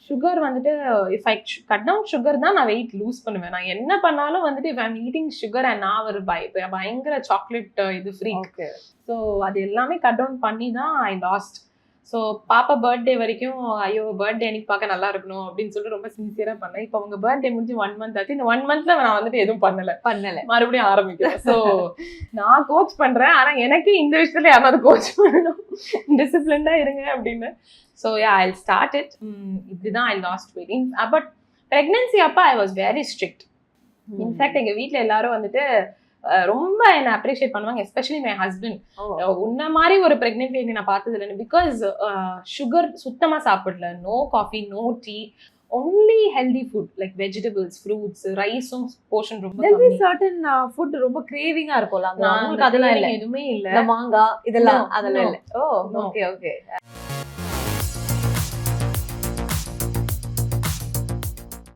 Sugar வந்துட்டு if I cut down sugar தான் நான் வெயிட் லூஸ் பண்ணுவேன். நான் என்ன பண்ணாலும் வந்துட்டு if I'm eating sugar and நான் ஒரு பயங்கர சாக்லேட் இது ஃப்ரீக். ஸோ அது எல்லாமே கட் டவுன் பண்ணி தான் ஐ லாஸ்ட். ஸோ பாப்பா பர்த்டே வரைக்கும் ஐயோ பர்த்டே அன்னைக்கு பார்க்க நல்லா இருக்கணும் அப்படின்னு சொல்லிட்டு ரொம்ப சின்சியரா பண்ணேன். இப்போ அவங்க பர்த்டே முடிஞ்சு 1 மந்த் ஆச்சு. இந்த 1 மந்த்ல நான் வந்துட்டு எதுவும் பண்ணல மறுபடியும் ஆரம்பிக்கிறேன். ஸோ நான் கோச் பண்றேன், ஆனா எனக்கு இந்த விஷயத்துல யாராவது கோச் பண்ணணும், டிசிப்ளின்டா இருங்க அப்படின்னு. So ya I start it. இப்படிதான் I lost weight. But pregnancy அப்ப I was very strict. In fact எங்க வீட்டுல எல்லாரும் வந்துட்டு ரொம்ப என்ன அப்ரிஷியேட் பண்ணுவாங்க, எஸ்பெஷலி மை ஹஸ்பண்ட். உன்ன மாதிரி ஒரு பிரெக்னென்ட் லேடி நான் பார்த்தது இல்லை. பிகாஸ் சுகர் சுத்தமா சாப்பிடல, no coffee, no tea, only healthy food like vegetables, fruits, rice portion ரொம்ப there is certain food ரொம்ப கிரேவிங்கா இருக்கும்ல, உங்களுக்கு அதெல்லாம் இல்ல? எதுவுமே இல்ல. மாங்காய் இதெல்லாம் அதெல்லாம் இல்ல. ஓ ஓகே ஓகே.